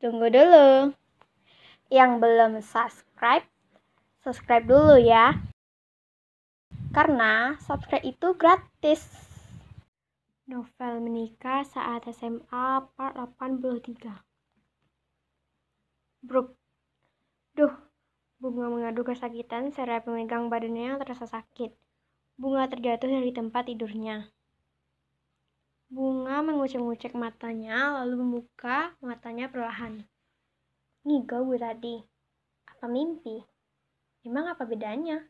Tunggu dulu. Yang belum subscribe dulu ya. Karena subscribe itu gratis. Novel menikah saat SMA part 83. Bruk. Duh, Bunga mengadu kesakitan seraya memegang badannya yang terasa sakit. Bunga terjatuh dari tempat tidurnya. Bunga mengucek-ngucek matanya lalu membuka matanya perlahan. Ngigau gue tadi. Apa mimpi? Emang apa bedanya?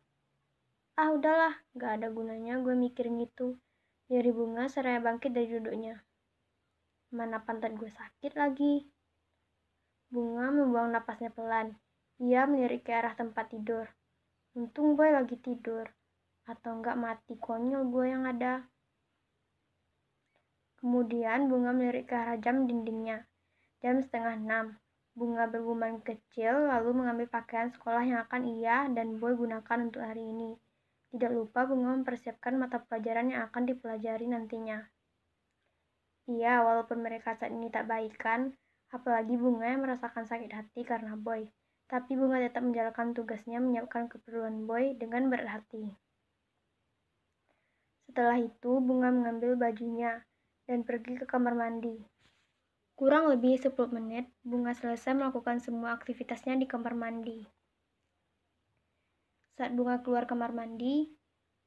Ah udahlah, gak ada gunanya gue mikirin itu. Dari Bunga seraya bangkit dari duduknya. Mana pantat gue sakit lagi. Bunga membuang napasnya pelan. Ia melirik ke arah tempat tidur. Untung gue lagi tidur. Atau enggak mati konyol gue yang ada. Kemudian Bunga melirik ke arah jam dindingnya. Jam 5:30. Bunga bergumam kecil lalu mengambil pakaian sekolah yang akan ia dan Boy gunakan untuk hari ini. Tidak lupa Bunga mempersiapkan mata pelajaran yang akan dipelajari nantinya. Iya, walaupun mereka saat ini tak baikan, apalagi Bunga yang merasakan sakit hati karena Boy. Tapi Bunga tetap menjalankan tugasnya menyiapkan keperluan Boy dengan berat hati. Setelah itu, Bunga mengambil bajunya dan pergi ke kamar mandi. Kurang lebih 10 menit, Bunga selesai melakukan semua aktivitasnya di kamar mandi. Saat Bunga keluar kamar mandi,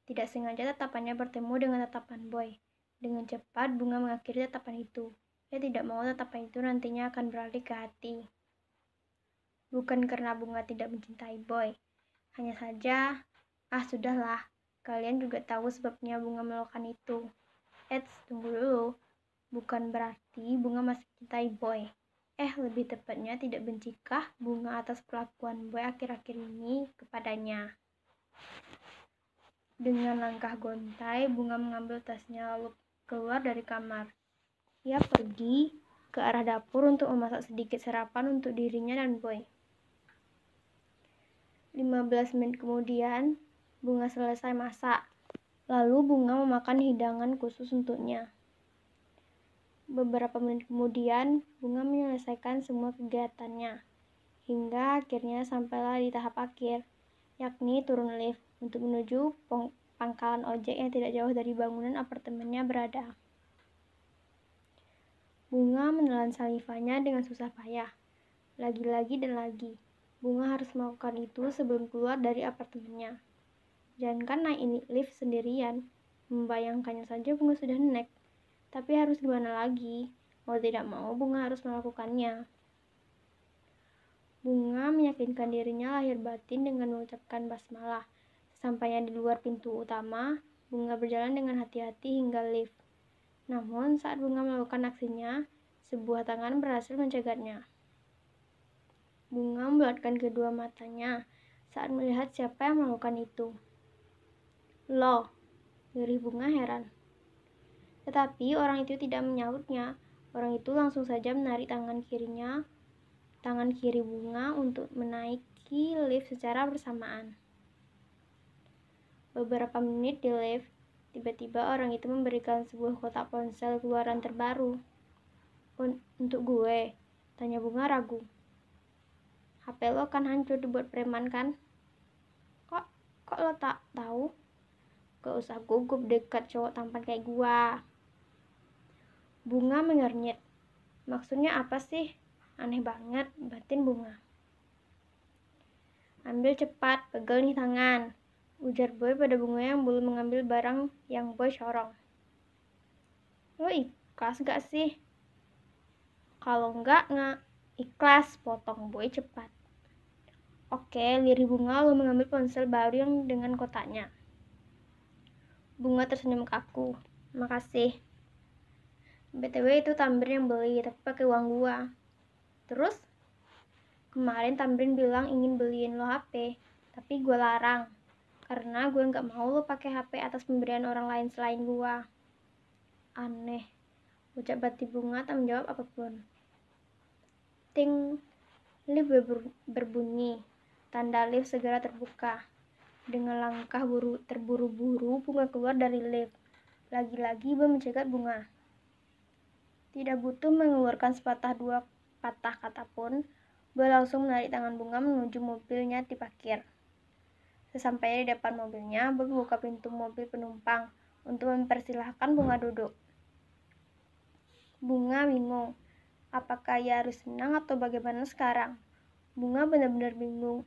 tidak sengaja tatapannya bertemu dengan tatapan Boy. Dengan cepat, Bunga mengakhiri tatapan itu. Ia tidak mau tatapan itu nantinya akan beralih ke hati. Bukan karena Bunga tidak mencintai Boy. Hanya saja, sudahlah. Kalian juga tahu sebabnya Bunga melakukan itu. Tunggu dulu. Bukan berarti Bunga masih mencintai Boy. Lebih tepatnya tidak bencikah Bunga atas perlakuan Boy akhir-akhir ini kepadanya. Dengan langkah gontai, Bunga mengambil tasnya lalu keluar dari kamar. Ia pergi ke arah dapur untuk memasak sedikit sarapan untuk dirinya dan Boy. 15 menit kemudian, Bunga selesai masak. Lalu Bunga memakan hidangan khusus untuknya. Beberapa menit kemudian, Bunga menyelesaikan semua kegiatannya. Hingga akhirnya sampailah di tahap akhir, yakni turun lift untuk menuju pangkalan ojek yang tidak jauh dari bangunan apartemennya berada. Bunga menelan salivanya dengan susah payah. Lagi-lagi dan lagi, Bunga harus melakukan itu sebelum keluar dari apartemennya. Jangankan naik lift sendirian, membayangkannya saja Bunga sudah nenek. Tapi harus gimana lagi? Mau tidak mau, Bunga harus melakukannya. Bunga meyakinkan dirinya lahir batin dengan mengucapkan basmalah. Sesampainya di luar pintu utama, Bunga berjalan dengan hati-hati hingga lift. Namun, saat Bunga melakukan aksinya, sebuah tangan berhasil mencegatnya. Bunga membulatkan kedua matanya saat melihat siapa yang melakukan itu. Loh, lirih Bunga heran. Tetapi orang itu tidak menyautnya. Orang itu langsung saja menarik tangan kiri Bunga untuk menaiki lift secara bersamaan. Beberapa menit di lift, tiba-tiba orang itu memberikan sebuah kotak ponsel keluaran terbaru. Untuk gue, tanya Bunga ragu. HP lo kan hancur dibuat preman kan? Kok lo tak tahu? Gak usah gugup dekat cowok tampan kayak gua. Bunga mengernyit. Maksudnya apa sih? Aneh banget, batin Bunga. Ambil cepat, pegel nih tangan, ujar Boy pada Bunga yang belum mengambil barang yang Boy corong. Lo ikhlas gak sih? Kalau enggak ikhlas, potong Boy cepat. Oke, lirih Bunga lalu mengambil ponsel baru yang dengan kotaknya. Bunga tersenyum kaku. Makasih. BTW itu Tamrin yang beli, tapi pakai uang gua. Terus? Kemarin Tamrin bilang ingin beliin lo HP, tapi gua larang. Karena gue gak mau lo pakai HP atas pemberian orang lain selain gua. Aneh. Ucap batin Bunga tak menjawab apapun. Ting. Lift berbunyi. Tanda lift segera terbuka. Dengan langkah terburu-buru, Bunga keluar dari lift. Lagi-lagi Boy mencegat Bunga. Tidak butuh mengeluarkan sepatah dua sepatah kata pun, Boy langsung menarik tangan Bunga menuju mobilnya di parkir. Sesampainya di depan mobilnya, Boy membuka pintu mobil penumpang untuk mempersilahkan Bunga duduk. Bunga bingung, apakah ia harus senang atau bagaimana sekarang? Bunga benar-benar bingung.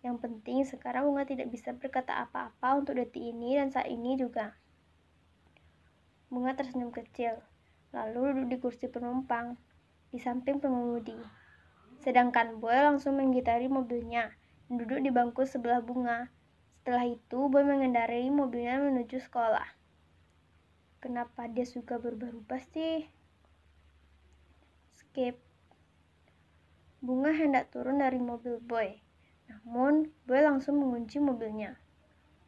Yang penting sekarang Bunga tidak bisa berkata apa-apa untuk detik ini dan saat ini juga. Bunga tersenyum kecil, lalu duduk di kursi penumpang, di samping pengemudi. Sedangkan Boy langsung menggitari mobilnya dan duduk di bangku sebelah Bunga. Setelah itu, Boy mengendarai mobilnya menuju sekolah. Kenapa dia suka berubah-ubah sih? Skip. Bunga hendak turun dari mobil Boy. Namun, Boy langsung mengunci mobilnya.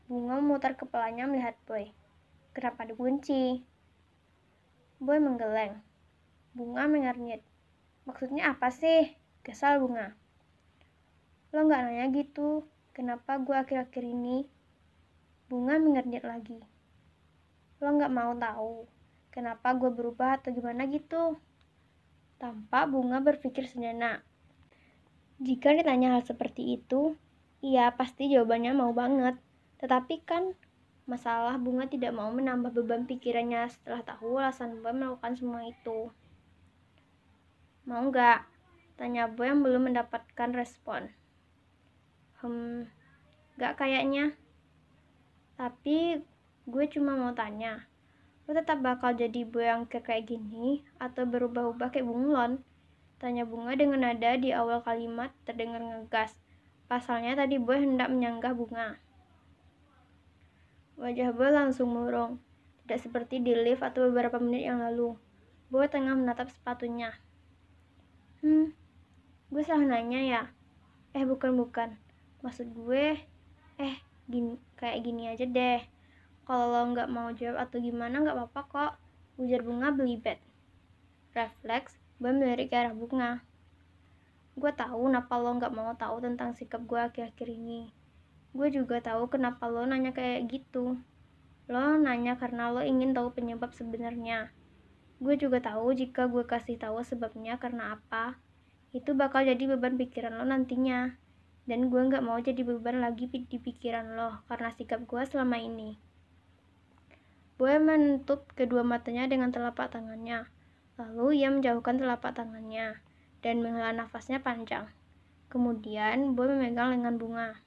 Bunga memutar kepalanya melihat Boy. Kenapa dikunci? Boy menggeleng. Bunga mengernyit. Maksudnya apa sih? Kesal Bunga. Lo gak nanya gitu. Kenapa gue akhir-akhir ini? Bunga mengernyit lagi. Lo gak mau tahu kenapa gue berubah atau gimana gitu? Tampak Bunga berpikir sejenak. Jika ditanya hal seperti itu, iya pasti jawabannya mau banget. Tetapi kan masalah Bunga tidak mau menambah beban pikirannya setelah tahu alasan Boy melakukan semua itu. Mau nggak? Tanya Boy yang belum mendapatkan respon. Nggak kayaknya. Tapi gue cuma mau tanya, lo tetap bakal jadi Boy yang kayak gini atau berubah-ubah kayak bunglon? Tanya Bunga dengan nada di awal kalimat terdengar ngegas. Pasalnya tadi Boy hendak menyanggah Bunga. Wajah Boy langsung murung, tidak seperti di lift atau beberapa menit yang lalu. Boy tengah menatap sepatunya. Gue salah nanya ya? Bukan. Maksud gue, kayak gini aja deh. Kalau lo nggak mau jawab atau gimana nggak apa-apa kok, ujar Bunga belibet. Refleks, Boy melirik ke arah Bunga. Gue tahu kenapa lo nggak mau tahu tentang sikap gue akhir-akhir ini. Gue juga tahu kenapa lo nanya kayak gitu. Lo nanya karena lo ingin tahu penyebab sebenarnya. Gue juga tahu jika gue kasih tahu sebabnya karena apa, itu bakal jadi beban pikiran lo nantinya. Dan gue nggak mau jadi beban lagi di pikiran lo karena sikap gue selama ini. Boy menutup kedua matanya dengan telapak tangannya. Lalu ia menjauhkan telapak tangannya dan menghela nafasnya panjang. Kemudian Boy memegang lengan Bunga.